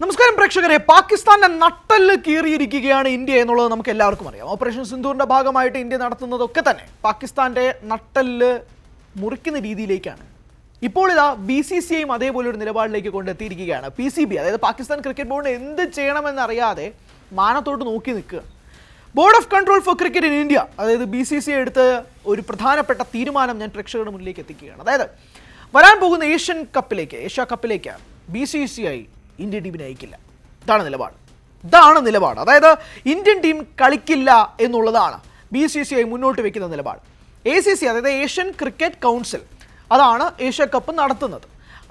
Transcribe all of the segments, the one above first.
നമസ്കാരം പ്രേക്ഷകരെ, പാകിസ്ഥാന്റെ നട്ടെല്ല് കീറിയിരിക്കുകയാണ് ഇന്ത്യ എന്നുള്ളത് നമുക്ക് എല്ലാവർക്കും അറിയാം. ഓപ്പറേഷൻ സിന്ദൂറിന്റെ ഭാഗമായിട്ട് ഇന്ത്യ നടത്തുന്നതൊക്കെ തന്നെ പാകിസ്ഥാന്റെ നട്ടെല്ല് മുറിക്കുന്ന രീതിയിലേക്കാണ്. ഇപ്പോൾ ഇതാ BCCIയും അതേപോലെ ഒരു നിലപാടിലേക്ക് കൊണ്ടെത്തിയിരിക്കുകയാണ്. PCB, അതായത് പാകിസ്ഥാൻ ക്രിക്കറ്റ് ബോർഡിന് എന്ത് ചെയ്യണമെന്നറിയാതെ മാനത്തോട്ട് നോക്കി നിൽക്കുക. Board of control four cricket in India, അതായത് BCCI എടുത്ത ഒരു പ്രധാനപ്പെട്ട തീരുമാനം ഞാൻ പ്രേക്ഷകരുടെ മുന്നിലേക്ക് എത്തിക്കുകയാണ്. അതായത് വരാൻ പോകുന്ന ഏഷ്യ കപ്പിലേക്ക് BCCI ഇന്ത്യൻ ടീമിനെ അയക്കില്ല. ഇതാണ് നിലപാട്. അതായത് ഇന്ത്യൻ ടീം കളിക്കില്ല എന്നുള്ളതാണ് BCCI മുന്നോട്ട് വെക്കുന്ന നിലപാട്. ACC, അതായത് ഏഷ്യൻ ക്രിക്കറ്റ് കൗൺസിൽ, അതാണ് ഏഷ്യ കപ്പ് നടത്തുന്നത്.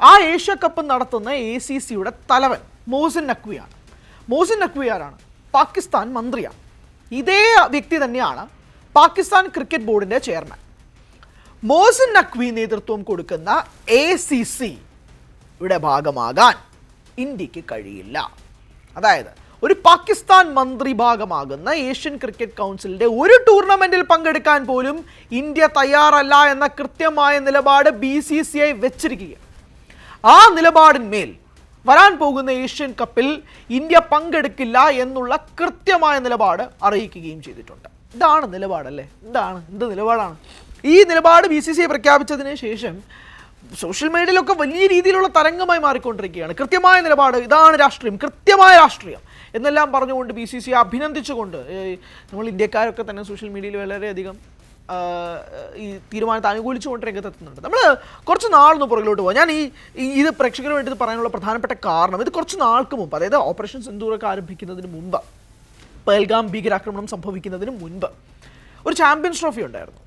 ആ ഏഷ്യ കപ്പ് നടത്തുന്ന ACCയുടെ തലവൻ മോഹ്സിൻ നഖ്വിയാണ്. മോഹ്സിൻ നഖ്വി ആരാണ്? പാകിസ്ഥാൻ മന്ത്രിയാണ്. ഇതേ വ്യക്തി തന്നെയാണ് പാകിസ്ഥാൻ ക്രിക്കറ്റ് ബോർഡിൻ്റെ ചെയർമാൻ. മോഹ്സിൻ നഖ്വി നേതൃത്വം കൊടുക്കുന്ന ACCയുടെ ഭാഗമാകാൻ ഇന്ത്യക്ക് കഴിയില്ല. അതായത് ഒരു പാകിസ്ഥാൻ മന്ത്രി ഭാഗമാകുന്ന ഏഷ്യൻ ക്രിക്കറ്റ് കൗൺസിലിൻ്റെ ഒരു ടൂർണമെൻറ്റിൽ പങ്കെടുക്കാൻ പോലും ഇന്ത്യ തയ്യാറല്ല എന്ന കൃത്യമായ നിലപാട് BCCI വെച്ചിരിക്കുകയാണ്. ആ നിലപാടിന്മേൽ വരാൻ പോകുന്ന ഏഷ്യൻ കപ്പിൽ ഇന്ത്യ പങ്കെടുക്കില്ല എന്നുള്ള കൃത്യമായ നിലപാട് അറിയിക്കുകയും ചെയ്തിട്ടുണ്ട്. ഇതാണ് നിലപാടല്ലേ? എന്ത് നിലപാടാണ്? ഈ നിലപാട് BCCI പ്രഖ്യാപിച്ചതിന് ശേഷം സോഷ്യൽ മീഡിയയിലൊക്കെ വലിയ രീതിയിലുള്ള തരംഗമായി മാറിക്കൊണ്ടിരിക്കുകയാണ്. കൃത്യമായ നിലപാട്, ഇതാണ് രാഷ്ട്രീയം, കൃത്യമായ രാഷ്ട്രീയം എന്നെല്ലാം പറഞ്ഞുകൊണ്ട് BCCI അഭിനന്ദിച്ചുകൊണ്ട് നമ്മൾ ഇന്ത്യക്കാരൊക്കെ തന്നെ സോഷ്യൽ മീഡിയയിൽ വളരെയധികം ഈ തീരുമാനത്തെ അനുകൂലിച്ചുകൊണ്ട് രംഗത്തെത്തുന്നുണ്ട്. നമ്മൾ കുറച്ച് നാളൊന്ന് പുറകിലോട്ട് പോകാം. ഞാൻ ഇത് പ്രേക്ഷകർക്ക് വേണ്ടി പറയാനുള്ള പ്രധാനപ്പെട്ട കാരണം, ഇത് കുറച്ച് നാൾക്ക് മുമ്പ്, അതായത് ഓപ്പറേഷൻ സിന്ദൂറൊക്കെ ആരംഭിക്കുന്നതിന് മുമ്പ്, പഹൽഗാം ഭീകരാക്രമണം സംഭവിക്കുന്നതിന് മുൻപ് ഒരു ചാമ്പ്യൻസ് ട്രോഫി ഉണ്ടായിരുന്നു.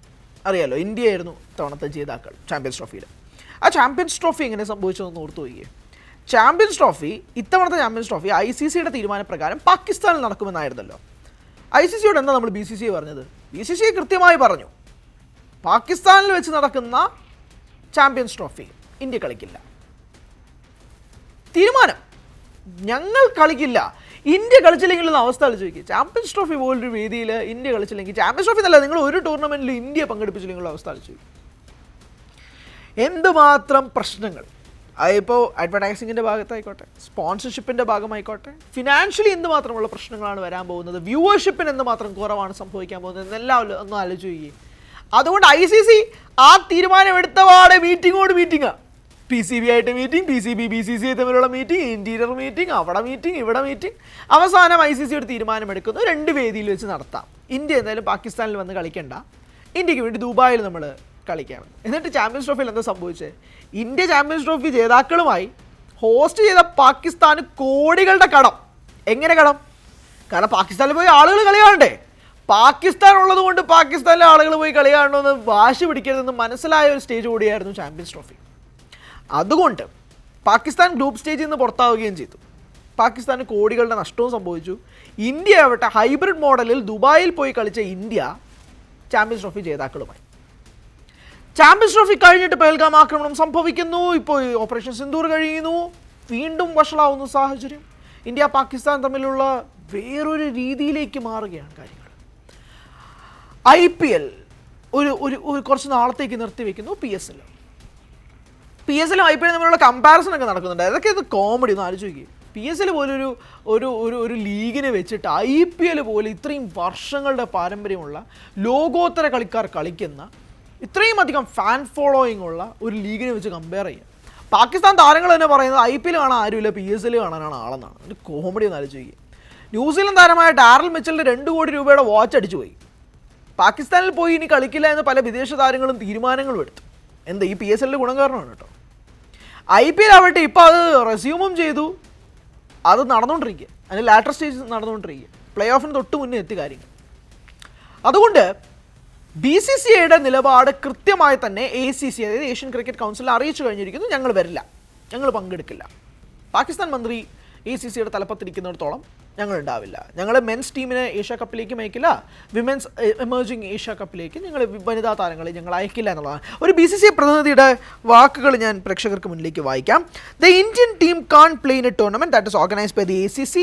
അറിയാലോ, ഇന്ത്യയായിരുന്നു തവണത്തെ ജേതാക്കൾ ചാമ്പ്യൻസ് ട്രോഫിയിൽ. ആ ചാമ്പ്യൻസ് ട്രോഫി എങ്ങനെ സംഭവിച്ചതെന്ന് ഓർത്തു വയ്ക്കുക. ഇത്തവണത്തെ ചാമ്പ്യൻസ് ട്രോഫി ICCയുടെ തീരുമാനപ്രകാരം പാകിസ്ഥാനിൽ നടക്കുമെന്നായിരുന്നല്ലോ. ICCയോട് എന്താ നമ്മൾ BCCI പറഞ്ഞത്? BCCI കൃത്യമായി പറഞ്ഞു, പാകിസ്ഥാനിൽ വെച്ച് നടക്കുന്ന ചാമ്പ്യൻസ് ട്രോഫി ഇന്ത്യ കളിക്കില്ല. തീരുമാനം, ഞങ്ങൾ കളിക്കില്ല. ഇന്ത്യ കളിച്ചില്ലെങ്കിലുള്ള അവസ്ഥ ആലോചിക്കുക. ചാമ്പ്യൻസ് ട്രോഫി പോലൊരു വേദിയിൽ ഇന്ത്യ കളിച്ചില്ലെങ്കിൽ, ചാമ്പ്യൻസ് ട്രോഫി എന്നല്ല, നിങ്ങൾ ഒരു ടൂർണമെൻറ്റിൽ ഇന്ത്യ പങ്കെടുപ്പിച്ചില്ലെങ്കിലുള്ള അവസ്ഥ ആലോചിക്കുക. എന്തുമാത്രം പ്രശ്നങ്ങൾ, അതിപ്പോൾ അഡ്വർടൈസിങ്ങിൻ്റെ ഭാഗത്തായിക്കോട്ടെ, സ്പോൺസർഷിപ്പിൻ്റെ ഭാഗമായിക്കോട്ടെ, ഫിനാൻഷ്യലി എന്തുമാത്രമുള്ള പ്രശ്നങ്ങളാണ് വരാൻ പോകുന്നത്, വ്യൂവർഷിപ്പിന് എന്തുമാത്രം കുറവാണ് സംഭവിക്കാൻ പോകുന്നത് എന്നെല്ലാം ഒന്ന് ആലോചിക്കുകയും. അതുകൊണ്ട് ICC ആ തീരുമാനം എടുത്തപാടെ മീറ്റിങ്ങാണ്. PCB ആയിട്ട് മീറ്റിംഗ്, PCB BCCI തമ്മിലുള്ള മീറ്റിംഗ്, ഇൻറ്റീരിയർ മീറ്റിംഗ്, അവിടെ മീറ്റിംഗ്, ഇവിടെ മീറ്റിംഗ്. അവസാനം ICC ഒരു തീരുമാനമെടുക്കുന്നു, 2 വേദിയിൽ വെച്ച് നടത്താം. ഇന്ത്യ എന്തായാലും പാകിസ്ഥാനിൽ വന്ന് കളിക്കണ്ട, ഇന്ത്യക്ക് വേണ്ടി ദുബായിൽ നമ്മൾ കളിക്കാം. എന്നിട്ട് ചാമ്പ്യൻസ് ട്രോഫിയിൽ എന്താ സംഭവിച്ചത്? ഇന്ത്യ ചാമ്പ്യൻസ് ട്രോഫി ജേതാക്കളുമായി ഹോസ്റ്റ് ചെയ്ത പാകിസ്ഥാന് കോടികളുടെ കടം. എങ്ങനെ കടം? കാരണം പാകിസ്ഥാനിൽ പോയി ആളുകൾ കളി കാണണ്ടേ. പാകിസ്ഥാൻ ഉള്ളത് കൊണ്ട് പാകിസ്ഥാനിലെ ആളുകൾ പോയി കളി കാണണമെന്ന് വാശി പിടിക്കരുതെന്ന് മനസ്സിലായ ഒരു സ്റ്റേജ് കൂടിയായിരുന്നു ചാമ്പ്യൻസ് ട്രോഫി. അതുകൊണ്ട് പാകിസ്ഥാൻ ഗ്രൂപ്പ് സ്റ്റേജിൽ നിന്ന് പുറത്താവുകയും ചെയ്തു. പാകിസ്ഥാന് കോടികളുടെ നഷ്ടവും സംഭവിച്ചു. ഇന്ത്യ ആവട്ടെ ഹൈബ്രിഡ് മോഡലിൽ ദുബായിൽ പോയി കളിച്ച ഇന്ത്യ ചാമ്പ്യൻസ് ട്രോഫി ജേതാക്കളുമായി. ചാമ്പ്യൻസ് ട്രോഫി കഴിഞ്ഞിട്ട് പഹൽഗാം ആക്രമണം സംഭവിക്കുന്നു. ഇപ്പോൾ ഓപ്പറേഷൻ സിന്ദൂർ കഴിയുന്നു. വീണ്ടും വഷളാവുന്ന സാഹചര്യം. ഇന്ത്യ പാകിസ്ഥാൻ തമ്മിലുള്ള വേറൊരു രീതിയിലേക്ക് മാറുകയാണ് കാര്യങ്ങൾ. IPL ഒരു കുറച്ച് നാളത്തേക്ക് നിർത്തിവെക്കുന്നു. PSL IPL തമ്മിലുള്ള കമ്പാരിസൺ ഒക്കെ നടക്കുന്നുണ്ട്. അതൊക്കെ ഇത് കോമഡി ഒന്ന് ആലോചിക്കുക. PSL പോലൊരു ഒരു ലീഗിനെ വെച്ചിട്ട് IPL പോലെ ഇത്രയും വർഷങ്ങളുടെ പാരമ്പര്യമുള്ള ലോകോത്തര കളിക്കാർ കളിക്കുന്ന, ഇത്രയും അധികം ഫാൻ ഫോളോയിങ് ഉള്ള ഒരു ലീഗിനെ വെച്ച് കമ്പയർ ചെയ്യാം. പാകിസ്ഥാൻ താരങ്ങൾ തന്നെ പറയുന്നത് IPL കാണാൻ ആരുമില്ല, PSL കാണാനാണ് ആളെന്നാണ്. ഒരു കോമഡി ഒന്ന് ആലോചിക്കുക. ന്യൂസിലൻഡ് താരമായ ഡാരൽ മിച്ചലിൻ്റെ 2 കോടി രൂപയുടെ വാച്ച് അടിച്ചുപോയി. പാകിസ്ഥാനിൽ പോയി ഇനി കളിക്കില്ല എന്ന് പല വിദേശ താരങ്ങളും തീരുമാനങ്ങളും എടുത്തു. എന്താ, ഈ PSL ഗുണകാരണമാണ് കേട്ടോ. IPL ആവട്ടെ ഇപ്പോൾ അത് റെസ്യൂമും ചെയ്തു, അത് നടന്നുകൊണ്ടിരിക്കുക, അതിൻ്റെ ലാറ്റർ സ്റ്റേജ് നടന്നുകൊണ്ടിരിക്കുക. പ്ലേ ഓഫിന് തൊട്ട് മുന്നേ എത്തി കാര്യങ്ങൾ. അതുകൊണ്ട് BCCIയുടെ നിലപാട് കൃത്യമായി തന്നെ ACC, അതായത് ഏഷ്യൻ ക്രിക്കറ്റ് കൗൺസിൽ അറിയിച്ചു കഴിഞ്ഞിരിക്കുന്നു. ഞങ്ങൾ വരില്ല, ഞങ്ങൾ പങ്കെടുക്കില്ല. പാകിസ്ഥാൻ മന്ത്രി ACCയുടെ തലപ്പത്തിരിക്കുന്നിടത്തോളം ഞങ്ങൾ ഉണ്ടാവില്ല. ഞങ്ങൾ മെൻസ് ടീമിനെ ഏഷ്യ കപ്പിലേക്ക് അയക്കില്ല, വിമൻസ് എമേർജിംഗ് ഏഷ്യ കപ്പിലേക്ക് ഞങ്ങൾ വനിതാ താരങ്ങളെ ഞങ്ങൾ അയക്കില്ല എന്നുള്ളതാണ്. ഒരു BCCI പ്രതിനിധിയുടെ വാക്കുകൾ ഞാൻ പ്രേക്ഷകർക്ക് മുന്നിലേക്ക് വായിക്കാം. The Indian team can play in a tournament that is organised by the ACC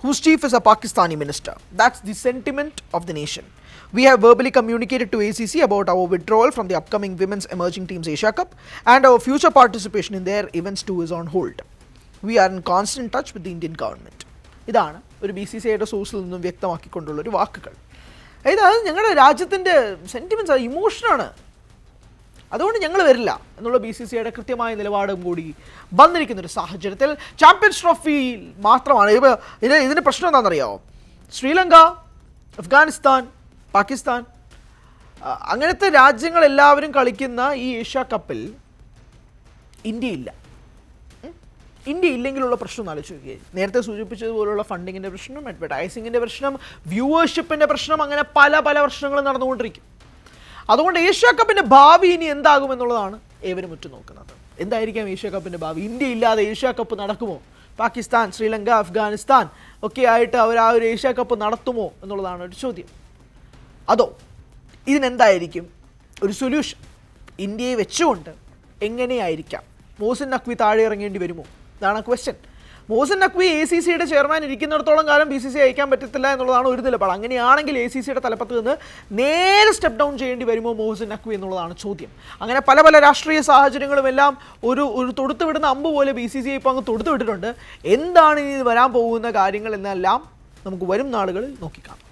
whose chief is a Pakistani minister. That's the sentiment of the nation. We have verbally communicated to ACC about our withdrawal from the upcoming Women's Emerging Teams Asia Cup and our future participation in their events too is on hold. We are in constant touch with the Indian government. ഇതാണ് ഒരു BCCIയുടെ സോഴ്സിൽ നിന്നും വ്യക്തമാക്കിക്കൊണ്ടുള്ളൊരു വാക്കുകൾ. അതായത് ഞങ്ങളുടെ രാജ്യത്തിൻ്റെ sentiments ഇമോഷനാണ്, അതുകൊണ്ട് ഞങ്ങൾ വരില്ല എന്നുള്ള BCCIയുടെ കൃത്യമായ നിലപാടും കൂടി വന്നിരിക്കുന്നൊരു സാഹചര്യത്തിൽ ചാമ്പ്യൻസ് ട്രോഫി മാത്രമാണ് ഇതിൻ്റെ പ്രശ്നം എന്താണെന്നറിയാമോ? ശ്രീലങ്ക, അഫ്ഗാനിസ്ഥാൻ, പാകിസ്ഥാൻ അങ്ങനത്തെ രാജ്യങ്ങളെല്ലാവരും കളിക്കുന്ന ഈ ഏഷ്യ കപ്പിൽ ഇന്ത്യയില്ല. ഇന്ത്യ ഇല്ലെങ്കിലുള്ള പ്രശ്നം ഒന്ന് ആലോചിച്ച് നോക്കിയേ. നേരത്തെ സൂചിപ്പിച്ചതുപോലുള്ള ഫണ്ടിങ്ങിൻ്റെ പ്രശ്നം, അഡ്വർടൈസിങ്ങിൻ്റെ പ്രശ്നം, വ്യൂവേഴ്ഷിപ്പിൻ്റെ പ്രശ്നം, അങ്ങനെ പല പല പ്രശ്നങ്ങളും നടന്നുകൊണ്ടിരിക്കും. അതുകൊണ്ട് ഏഷ്യ കപ്പിൻ്റെ ഭാവി ഇനി എന്താകുമെന്നുള്ളതാണ് ഏവരും ഉറ്റുനോക്കുന്നത്. എന്തായിരിക്കാം ഏഷ്യ കപ്പിൻ്റെ ഭാവി? ഇന്ത്യ ഇല്ലാതെ ഏഷ്യ കപ്പ് നടക്കുമോ? പാകിസ്ഥാൻ, ശ്രീലങ്ക, അഫ്ഗാനിസ്ഥാൻ ഒക്കെ ആയിട്ട് അവർ ആ ഒരു ഏഷ്യ കപ്പ് നടത്തുമോ എന്നുള്ളതാണ് ഒരു ചോദ്യം. അതോ ഇതിനെന്തായിരിക്കും ഒരു സൊല്യൂഷൻ? ഇന്ത്യയെ വെച്ചുകൊണ്ട് എങ്ങനെയായിരിക്കാം? മോഹസിൻ നഖ്വി താഴെ ഇറങ്ങേണ്ടി വരുമോ? ഇതാണ് ക്വസ്റ്റ്യൻ. മോഹസിൻ നഖ്വി ACCയുടെ ചെയർമാൻ ഇരിക്കുന്നിടത്തോളം കാലം BCCI അയക്കാൻ പറ്റത്തില്ല എന്നുള്ളതാണ് ഒരു നിലപാട്. അങ്ങനെയാണെങ്കിൽ ACCയുടെ തലപ്പത്ത് നിന്ന് നേരെ സ്റ്റെപ്പ് ഡൗൺ ചെയ്യേണ്ടി വരുമോ മോഹസിൻ നഖ്വി എന്നുള്ളതാണ് ചോദ്യം. അങ്ങനെ പല പല രാഷ്ട്രീയ സാഹചര്യങ്ങളും എല്ലാം ഒരു തൊടുത്തു വിടുന്ന അമ്പ് പോലെ BCCI ഇപ്പോൾ അങ്ങ് തൊടുത്തു വിട്ടിട്ടുണ്ട്. എന്താണ് ഇനി വരാൻ പോകുന്ന കാര്യങ്ങൾ എന്നെല്ലാം നമുക്ക് വരും നാളുകളിൽ നോക്കിക്കാണാം.